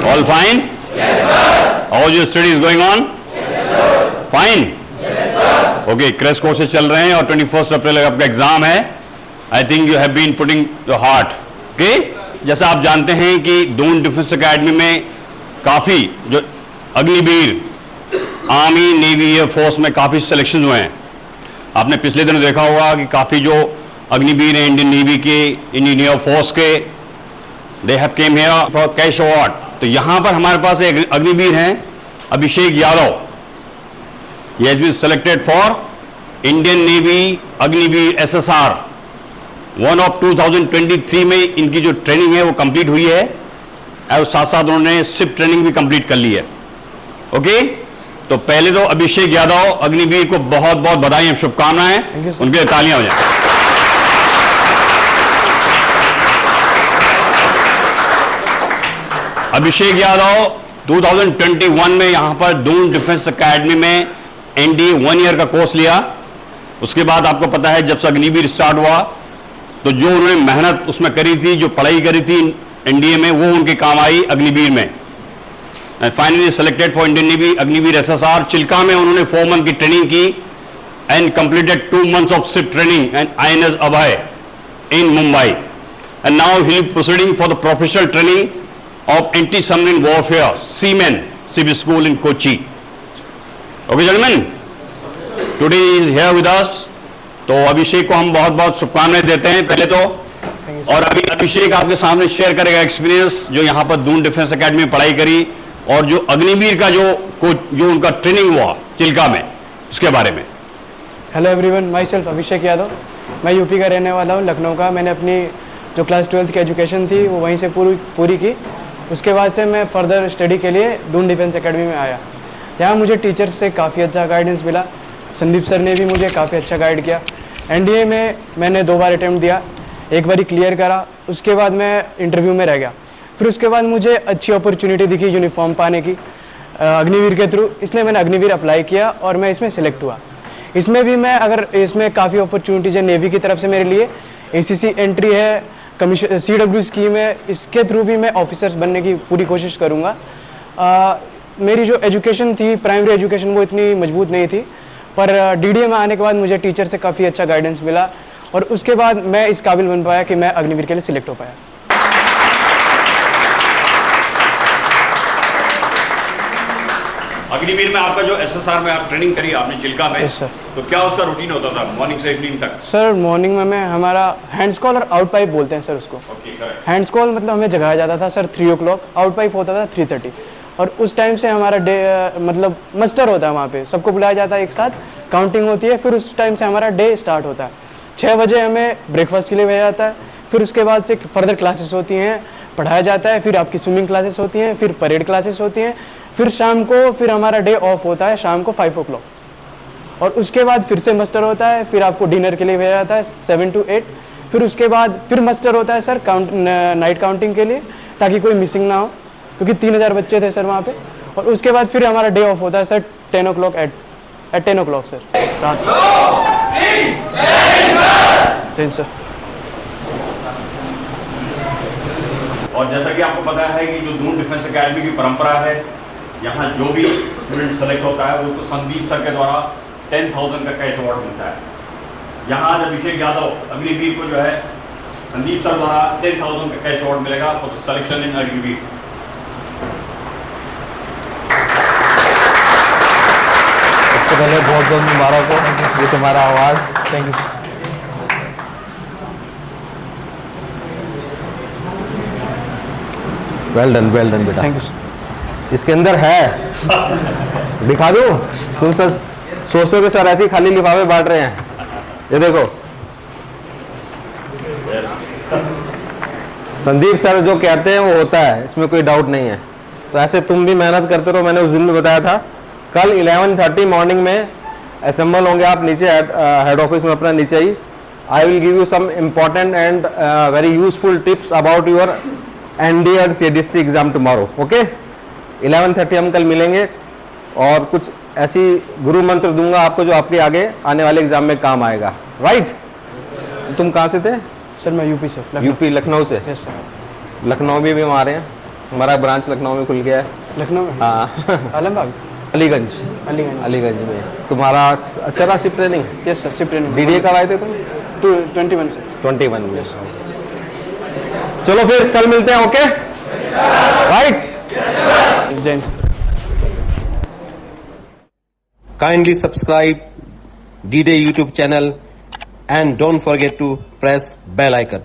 All fine? Yes, sir. How's your studies going on? Yes, sir. Fine? Yes, sir. Okay, crash courses चल रहे हैं और 21 अप्रैल आपका exam है. I think you have been putting your heart. Okay? जैसा आप जानते हैं कि दून डिफेंस एकेडमी में काफ़ी जो Agniveer army navy air force में काफ़ी सिलेक्शन हुए हैं. आपने पिछले दिनों देखा होगा कि काफ़ी जो अग्निवीर हैं इंडियन नेवी के, इंडियन एयर फोर्स के, they have came here for cash award. तो यहाँ पर हमारे पास एक अग्निवीर हैं Abhishek Yadav. He has been selected for Indian navy Agniveer SSR 1 of 2023 में इनकी जो ट्रेनिंग है वो कंप्लीट हुई है और साथ साथ उन्होंने सिप ट्रेनिंग भी कंप्लीट कर ली है. ओके, तो पहले तो अभिषेक यादव अग्निवीर को बहुत बहुत बधाई और शुभकामनाएं. उनके लिए तालियां हो जाए. अभिषेक यादव 2021 में यहां पर दून डिफेंस एकेडमी में NDA 1 ईयर का कोर्स लिया. उसके बाद आपको पता है जब से अग्निवीर स्टार्ट हुआ तो जो उन्होंने मेहनत उसमें करी थी, जो पढ़ाई करी थी NDA में, वो उनके काम आई अग्निवीर में. And finally selected for Indian navy Agniveer SSR. Chilka में उन्होंने 4 मंथ की ट्रेनिंग की and completed 2 months of ship training and INS Abhay in Mumbai. And now he is proceeding for the professional training of anti-submarine warfare Seamen Civil School in Kochi. Okay, gentlemen, today is here with us. तो अभिषेक को हम बहुत बहुत शुभकामनाएं देते हैं पहले तो. और अभी अभिषेक आपके सामने शेयर करेगा एक्सपीरियंस जो यहाँ पर दून डिफेंस एकेडमी में पढ़ाई करी और जो अग्निवीर का जो उनका ट्रेनिंग हुआ चिल्का में, उसके बारे में. Hello everyone, my self Abhishek Yadav. मैं यूपी का रहने वाला हूँ, लखनऊ का. मैंने अपनी जो क्लास 12th की एजुकेशन थी वो वहीं से पूरी की. उसके बाद से मैं फर्दर स्टडी के लिए दून डिफेंस एकेडमी में आया. यहाँ मुझे टीचर्स से काफ़ी अच्छा गाइडेंस मिला. संदीप सर ने भी मुझे काफ़ी अच्छा गाइड किया. NDA में मैंने 2 बार अटैम्प्ट दिया, एक बार क्लियर करा, उसके बाद मैं इंटरव्यू में रह गया. फिर उसके बाद मुझे अच्छी अपॉर्चुनिटी दिखी यूनिफॉर्म पाने की अग्निवीर के थ्रू, इसलिए मैंने अग्निवीर अप्लाई किया और मैं इसमें सेलेक्ट हुआ. इसमें भी मैं इसमें काफ़ी अपॉर्चुनिटीज़ है नेवी की तरफ से मेरे लिए. ACC एंट्री है, कमीशन CW स्कीम है, इसके थ्रू भी मैं ऑफिसर्स बनने की पूरी कोशिश करूँगा. मेरी जो एजुकेशन थी, प्राइमरी एजुकेशन, वो इतनी मजबूत नहीं थी, पर DDA में आने के बाद मुझे टीचर से काफ़ी अच्छा गाइडेंस मिला और उसके बाद मैं इस काबिल बन पाया कि मैं अग्निवीर के लिए सिलेक्ट हो पाया. अग्निवीर में आपका जो SSR में आप ट्रेनिंग करी आपने चिल्का में, सर, तो क्या उसका रूटीन होता था मॉर्निंग से इवनिंग तक? सर मॉर्निंग में हमारा हैंड्स कॉल और आउट पाइप बोलते हैं सर उसको. हैंड्स कॉल मतलब हमें जगाया जाता था सर 3 o'clock, आउट पाइप होता था 3:30 और उस टाइम से हमारा डे मतलब मस्टर होता है. वहाँ पे सबको बुलाया जाता है, एक साथ काउंटिंग होती है, फिर उस टाइम से हमारा डे स्टार्ट होता है. 6 बजे हमें ब्रेकफास्ट के लिए भेजा जाता है. फिर उसके बाद से फर्दर क्लासेस होती हैं, पढ़ाया जाता है. फिर आपकी स्विमिंग क्लासेस होती हैं, फिर परेड क्लासेस होती हैं. फिर शाम को फिर हमारा डे ऑफ होता है शाम को 5 o'clock और उसके बाद फिर से मस्टर होता है. फिर आपको डिनर के लिए भेजा जाता है 7 to 8. फिर उसके बाद फिर मस्टर होता है सर नाइट काउंटिंग के लिए, ताकि कोई मिसिंग ना हो, क्योंकि 3000 बच्चे थे सर वहाँ पे. और उसके बाद फिर हमारा डे ऑफ होता है sir 10 o'clock at 10 o'clock sir. जय सर. और जैसा कि आपको पता है कि जो दून डिफेंस एकेडमी की परंपरा है, यहाँ जो भी स्टूडेंट सेलेक्ट होता है वो उसको संदीप सर के द्वारा 10,000 का कैश अवार्ड मिलता है. यहाँ आज अभिषेक यादव अग्निवीर को जो है संदीप सर द्वारा 10,000 का कैश अवार्ड मिलेगा for the selection in Agniveer. सबसे पहले बहुत बहुत मुबारक हो, ये तुम्हारा आवाज़. Thank you. वेल डन बेटा. Thank you. इसके अंदर है, दिखा दूं? तुम सर सोचते हो कि सर ऐसे ही खाली लिफाफे बांट रहे हैं. ये देखो, संदीप सर जो कहते हैं वो होता है, इसमें कोई डाउट नहीं है. तो ऐसे तुम भी मेहनत करते रहो. मैंने उस दिन में बताया था कल 11:30 मॉर्निंग में असेंबल होंगे आप नीचे हेड ऑफिस में अपना नीचे ही. I will give you some important and very useful tips about your NDA और CDSC एग्जाम टुमारो. ओके, 11:30 हम कल मिलेंगे और कुछ ऐसी गुरु मंत्र दूंगा आपको जो आपके आगे आने वाले एग्जाम में काम आएगा. राइट? तुम कहाँ से थे? सर मैं यूपी से. यूपी लखनऊ से. Yes sir. लखनऊ भी हम आ रहे हैं. हमारा ब्रांच लखनऊ में खुल गया है। लखनऊ में हाँ आलमबाग अलीगंज अलीगंज अलीगंज में। तुम्हारा अच्छा रहा shift training? Yes sir shift training DDA कब आए थे तुम? 21 से 21 में। चलो फिर कल मिलते हैं। Okay right. Jain sir. Kindly subscribe D-Day YouTube channel and don't forget to press bell icon.